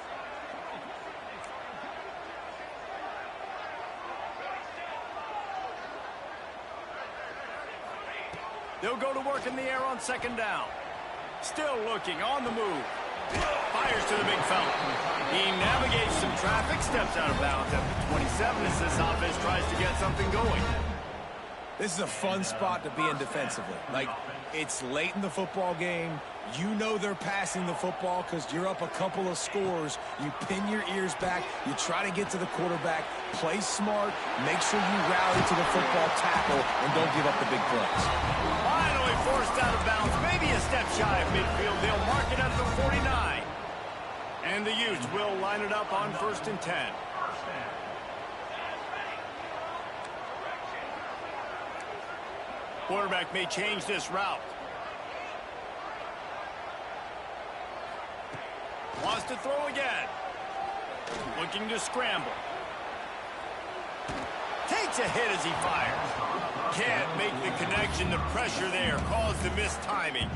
They'll go to work in the air on second down. Still looking, on the move. Fires to the big fella. He navigates some traffic, steps out of bounds at the 27 as this offense tries to get something going. This is a fun spot to be in defensively. Like, it's late in the football game. You know they're passing the football because you're up a couple of scores. You pin your ears back. You try to get to the quarterback. Play smart. Make sure you rally to the football tackle and don't give up the big plays. Finally forced out of bounds. Maybe a step shy of midfield. They'll mark it at the 49. And the Utes will line it up on 1st and 10. Quarterback may change this route. Wants to throw again. Looking to scramble. Takes a hit as he fires. Can't make the connection. The pressure there caused the missed timing.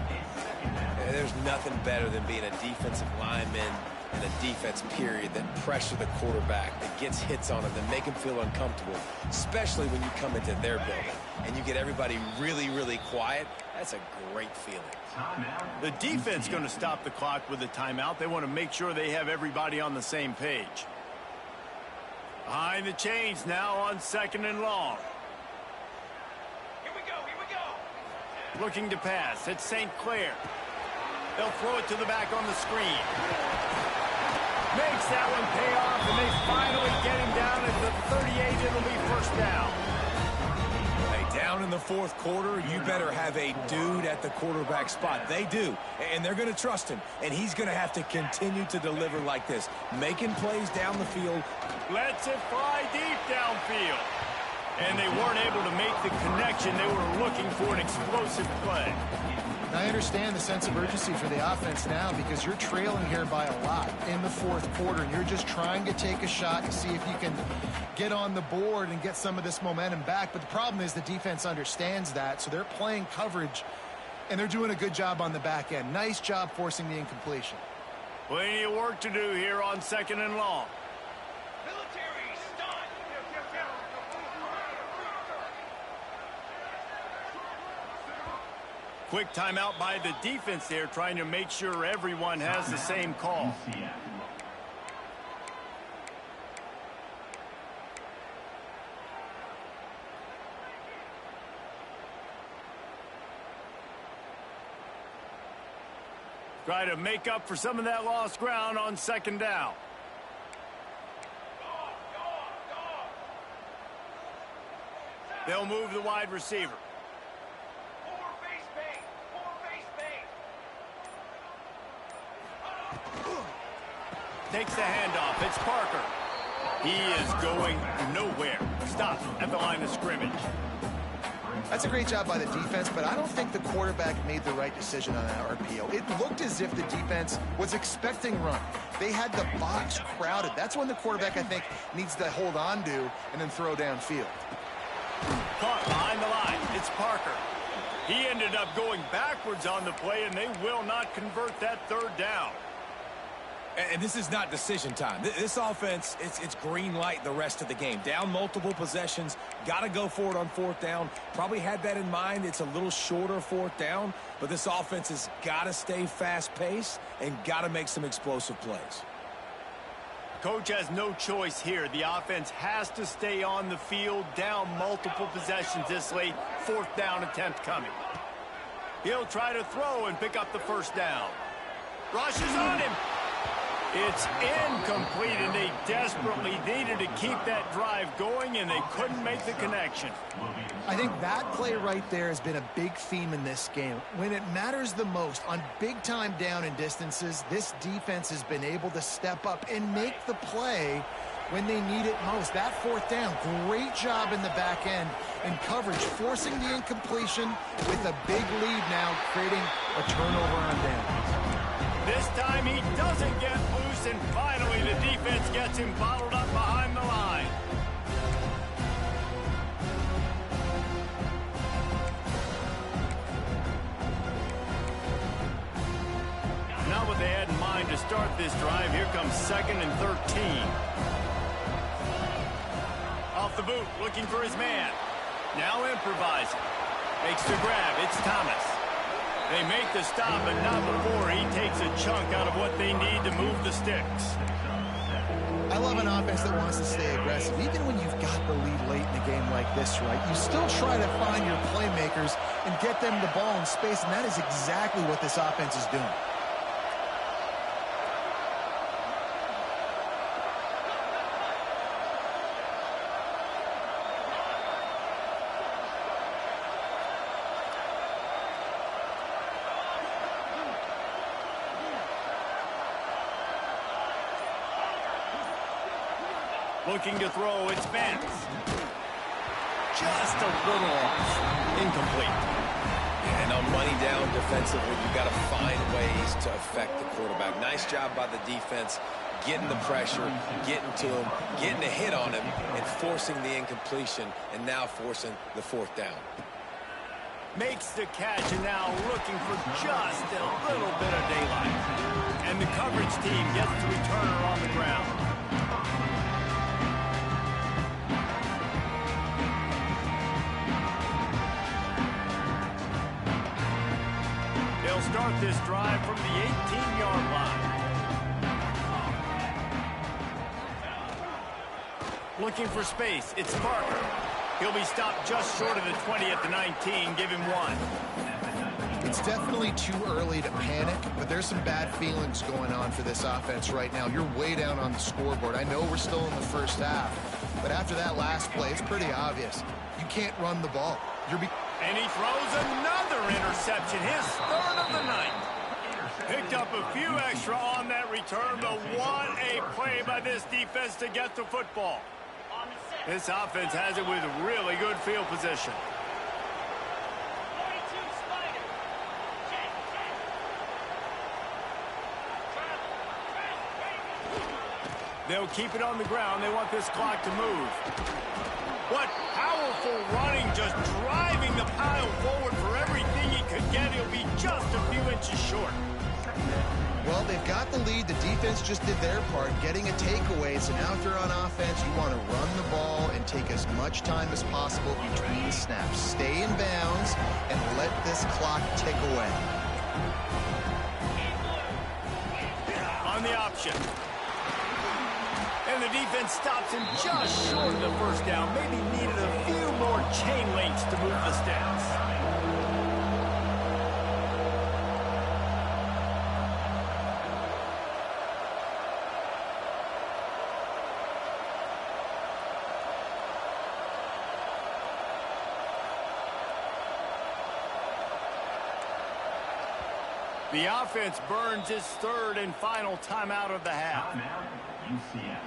There's nothing better than being a defensive lineman and a defense period that pressure the quarterback, that gets hits on him, that make him feel uncomfortable, especially when you come into their building and you get everybody really, really quiet. That's a great feeling. The defense going to stop the clock with a timeout. They want to make sure they have everybody on the same page. Behind the chains now on 2nd and long. Here we go. Looking to pass. It's St. Clair. They'll throw it to the back on the screen. Makes that one pay off, and they finally get him down at the 38. It'll be first down. Hey, down in the 4th quarter, you better have a dude at the quarterback spot. They do, and they're going to trust him, and he's going to have to continue to deliver like this, making plays down the field. Lets it fly deep downfield. And they weren't able to make the connection. They were looking for an explosive play. I understand the sense of urgency for the offense now because you're trailing here by a lot in the 4th quarter, and you're just trying to take a shot and see if you can get on the board and get some of this momentum back. But the problem is the defense understands that, so they're playing coverage, and they're doing a good job on the back end. Nice job forcing the incompletion. Plenty of work to do here on 2nd and long. Military stun. Quick timeout by the defense there, trying to make sure everyone has the same call. Try to make up for some of that lost ground on 2nd down. They'll move the wide receiver. Takes the handoff. It's Parker. He is going nowhere. Stop at the line of scrimmage. That's a great job by the defense, but I don't think the quarterback made the right decision on that RPO. It looked as if the defense was expecting run. They had the box crowded. That's when the quarterback, I think, needs to hold on to and then throw downfield. Caught behind the line. It's Parker. He ended up going backwards on the play, and they will not convert that 3rd down. And this is not decision time. This offense, it's green light the rest of the game. Down multiple possessions, got to go for it on 4th down. Probably had that in mind. It's a little shorter 4th down, but this offense has got to stay fast-paced and got to make some explosive plays. Coach has no choice here. The offense has to stay on the field, down multiple possessions this late. 4th down attempt coming. He'll try to throw and pick up the 1st down. Rushes on him. It's incomplete, and they desperately needed to keep that drive going, and they couldn't make the connection. I think that play right there has been a big theme in this game. When it matters the most, on big-time down and distances, this defense has been able to step up and make the play when they need it most. That 4th down, great job in the back end in coverage, forcing the incompletion with a big lead now, creating a turnover on downs. This time he doesn't get loose, and finally the defense gets him bottled up behind the line. Not what they had in mind to start this drive. Here comes 2nd and 13. Off the boot, looking for his man. Now improvising. Makes the grab. It's Thomas. They make the stop, but not before he takes a chunk out of what they need to move the sticks. I love an offense that wants to stay aggressive. Even when you've got the lead late in a game like this, right, you still try to find your playmakers and get them the ball in space, and that is exactly what this offense is doing. Looking to throw, it's Vance. Just a little off. Incomplete. And on money down defensively, you got to find ways to affect the quarterback. Nice job by the defense, getting the pressure, getting to him, getting a hit on him, and forcing the incompletion, and now forcing the 4th down. Makes the catch and now looking for just a little bit of daylight. And the coverage team gets the returner on the ground. They'll start this drive from the 18-yard line. Looking for space, it's Parker. He'll be stopped just short of the 20 at the 19. Give him 1. It's definitely too early to panic, but there's some bad feelings going on for this offense right now. You're way down on the scoreboard. I know we're still in the first half, but after that last play, it's pretty obvious. You can't run the ball. And he throws another interception, his third of the night. Picked up a few extra on that return, but what a play by this defense to get the football. This offense has it with really good field position. They'll keep it on the ground. They want this clock to move. What powerful running, just driving the pile forward for everything he could get. He'll be just a few inches short. Well, they've got the lead. The defense just did their part, getting a takeaway. So now if you're on offense, you want to run the ball and take as much time as possible between snaps. Stay in bounds and let this clock tick away. On the option. And the defense stops him just short of the first down. Maybe needed a few more chain links to move the stats. The offense burns its third and final timeout of the half. UCF.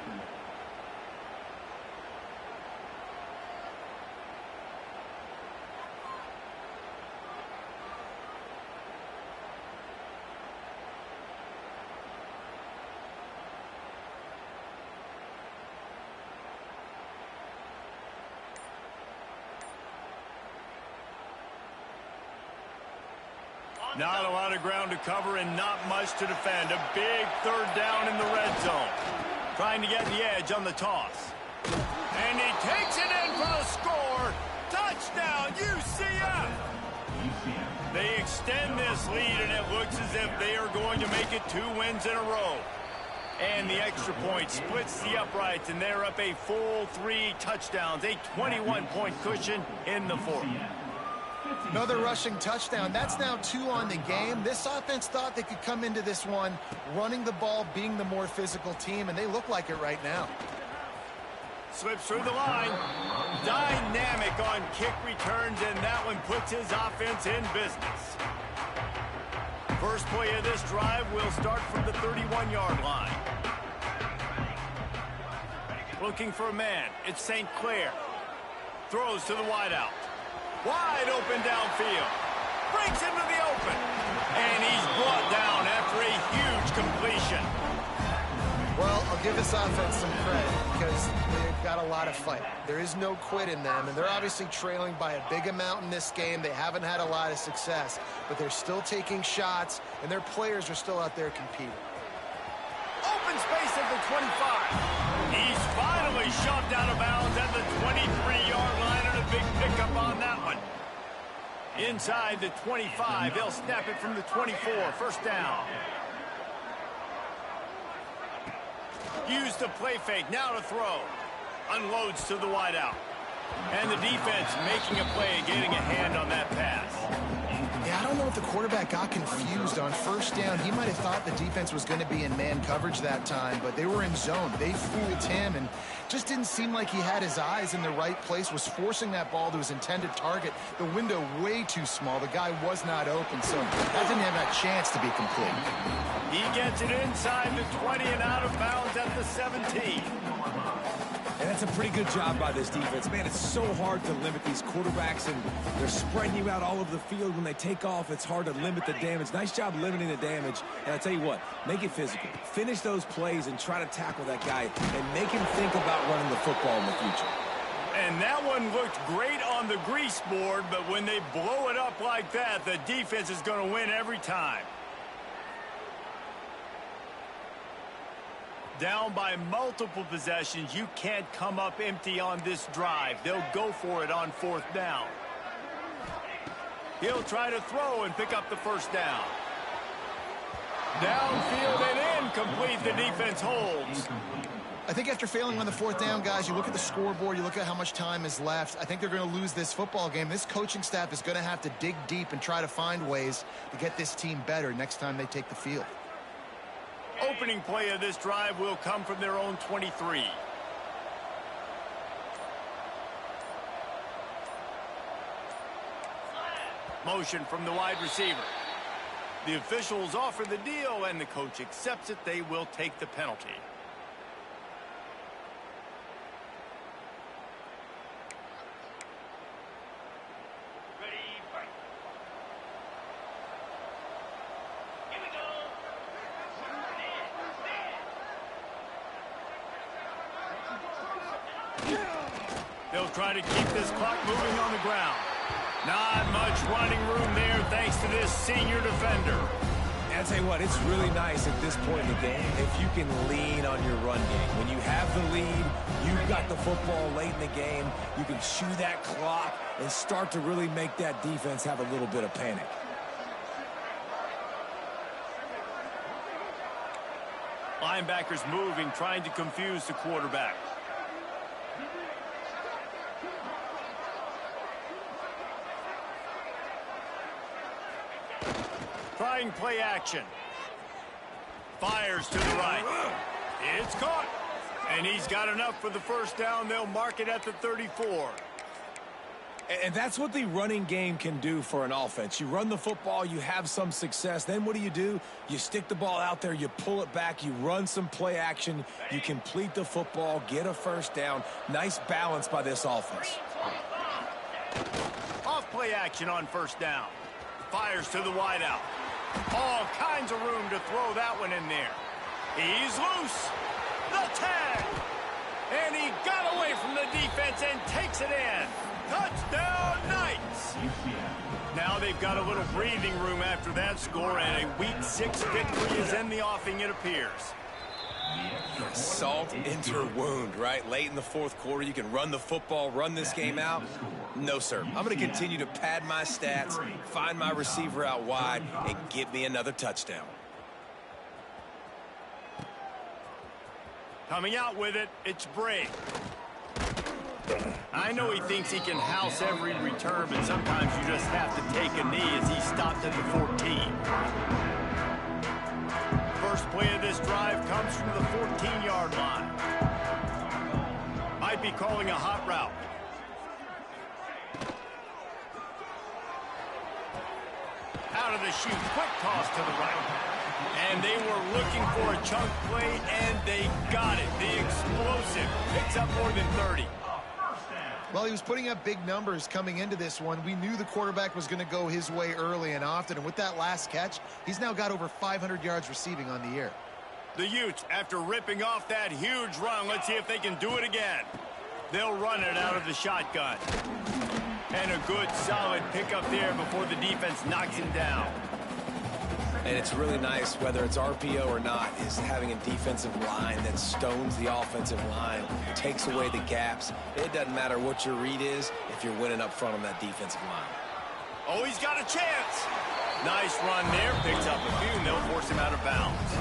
Not a lot of ground to cover and not much to defend. A big third down in the red zone. Trying to get the edge on the toss. And he takes it in for the score. Touchdown, UCF! They extend this lead, and it looks as if they are going to make it 2 wins in a row. And the extra point splits the uprights, and they're up a full 3 touchdowns. A 21-point cushion in the fourth. Another rushing touchdown. That's now 2 on the game. This offense thought they could come into this one running the ball, being the more physical team, and they look like it right now. Slips through the line. Dynamic on kick returns, and that one puts his offense in business. First play of this drive will start from the 31-yard line. Looking for a man. It's St. Clair. Throws to the wideout. Wide open downfield. Breaks into the open. And he's brought down after a huge completion. Well, I'll give this offense some credit because they've got a lot of fight. There is no quit in them, and they're obviously trailing by a big amount in this game. They haven't had a lot of success, but they're still taking shots, and their players are still out there competing. Open space at the 25. He's finally shoved out of bounds at the 23-yard line, and a big pickup on that one. Inside the 25, they'll snap it from the 24. First down. Use the play fake, now to throw. Unloads to the wideout. And the defense making a play, getting a hand on that pass. Yeah, I don't know if the quarterback got confused on first down. He might have thought the defense was going to be in man coverage that time, but they were in zone. They fooled him and just didn't seem like he had his eyes in the right place, was forcing that ball to his intended target. The window way too small. The guy was not open, so that didn't have that chance to be complete. He gets it inside the 20 and out of bounds at the 17. And that's a pretty good job by this defense. Man, it's so hard to limit these quarterbacks, and they're spreading you out all over the field. When they take off, it's hard to limit the damage. Nice job limiting the damage. And I tell you what, make it physical. Finish those plays and try to tackle that guy and make him think about running the football in the future. And that one looked great on the grease board, but when they blow it up like that, the defense is going to win every time. Down by multiple possessions, you can't come up empty on this drive. They'll go for it on 4th down. He'll try to throw and pick up the first down. Downfield and incomplete. The defense holds. I think after failing on the 4th down, guys, you look at the scoreboard, you look at how much time is left. I think they're going to lose this football game. This coaching staff is going to have to dig deep and try to find ways to get this team better next time they take the field. Opening play of this drive will come from their own 23. Motion from the wide receiver. The officials offer the deal, and the coach accepts it. They will take the penalty. Ready, fight. Here we go. They'll try to keep this clock moving on the ground. Not much running room there thanks to this senior defender. And I'll tell you what, it's really nice at this point in the game if you can lean on your run game. When you have the lead, you've got the football late in the game, you can chew that clock and start to really make that defense have a little bit of panic. Linebackers moving, trying to confuse the quarterback. Trying play action. Fires to the right. It's caught. And he's got enough for the first down. They'll mark it at the 34. And that's what the running game can do for an offense. You run the football, you have some success. Then what do? You stick the ball out there, you pull it back, you run some play action, you complete the football, get a first down. Nice balance by this offense. Off play action on first down. Fires to the wideout. All kinds of room to throw that one in there. He's loose. The tag. And he got away from the defense and takes it in. Touchdown, Knights. Now they've got a little breathing room after that score, and a Week 6 victory is in the offing, it appears. Salt into her wound, right? Late in the 4th quarter, you can run the football, run this game out. No, sir. I'm going to continue to pad my stats, find my receiver out wide, and get me another touchdown. Coming out with it, it's Bray. I know he thinks he can house every return, but sometimes you just have to take a knee as he stopped at the 14. First play of this drive comes from the 14-yard line. Might be calling a hot route. Out of the chute, quick toss to the right. And they were looking for a chunk play, and they got it. The explosive picks up more than 30. Well, he was putting up big numbers coming into this one. We knew the quarterback was going to go his way early and often, and with that last catch, he's now got over 500 yards receiving on the year. The Utes, after ripping off that huge run, let's see if they can do it again. They'll run it out of the shotgun. And a good, solid pickup there before the defense knocks him down. And it's really nice, whether it's RPO or not, is having a defensive line that stones the offensive line, takes away the gaps. It doesn't matter what your read is if you're winning up front on that defensive line. Oh, he's got a chance. Nice run there. Picks up a few, and they'll force him out of bounds.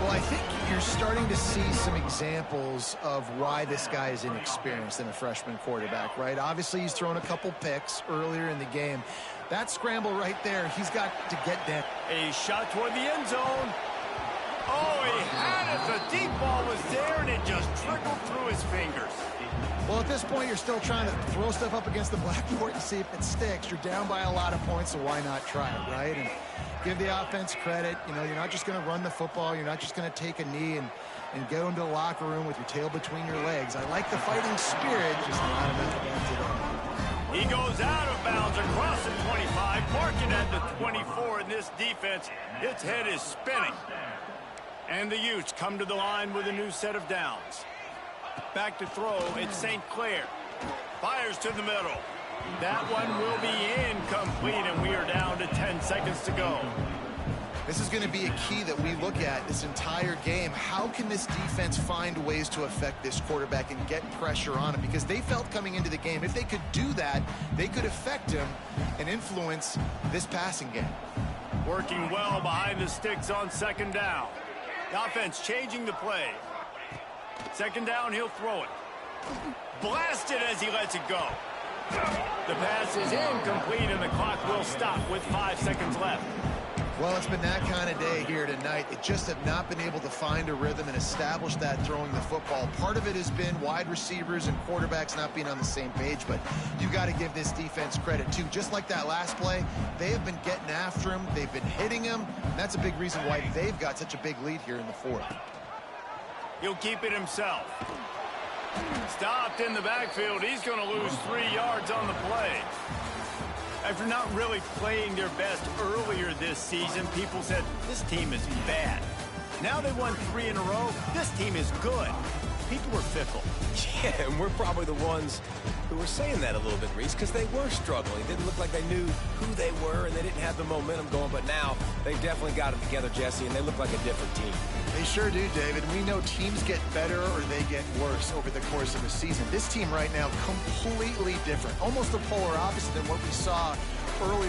Well, I think you're starting to see some examples of why this guy is inexperienced in a freshman quarterback, right? Obviously, he's thrown a couple picks earlier in the game. That scramble right there, he's got to get down. A shot toward the end zone. Oh, he had it. The deep ball was there, and it just trickled through his fingers. Well, at this point, you're still trying to throw stuff up against the blackboard and see if it sticks. You're down by a lot of points, so why not try it, right? And give the offense credit. You know, you're not just going to run the football. You're not just going to take a knee and go into the locker room with your tail between your legs. I like the fighting spirit, just not enough again today. He goes out of bounds across the 25, marking at the 24 in this defense. Its head is spinning. And the Utes come to the line with a new set of downs. Back to throw, it's St. Clair. Fires to the middle. That one will be incomplete, and we are down to 10 seconds to go. This is going to be a key that we look at this entire game. How can this defense find ways to affect this quarterback and get pressure on him? Because they felt coming into the game, if they could do that, they could affect him and influence this passing game. Working well behind the sticks on second down. The offense changing the play. Second down, he'll throw it. Blasted as he lets it go. The pass is incomplete, and the clock will stop with 5 seconds left. Well, it's been that kind of day here tonight. It just have not been able to find a rhythm and establish that throwing the football. Part of it has been wide receivers and quarterbacks not being on the same page, but you got to give this defense credit, too. Just like that last play, they have been getting after him. They've been hitting him. And that's a big reason why they've got such a big lead here in the fourth. He'll keep it himself. Stopped in the backfield. He's going to lose 3 yards on the play. After not really playing their best earlier this season, people said, this team is bad. Now they won 3 in a row. This team is good. People were fickle. Yeah, and we're probably the ones who were saying that a little bit, Reese, because they were struggling. It didn't look like they knew who they were, and they didn't have the momentum going. But now they've definitely got it together, Jesse, and they look like a different team. They sure do, David. We know teams get better or they get worse over the course of a season. This team right now, completely different. Almost the polar opposite than what we saw earlier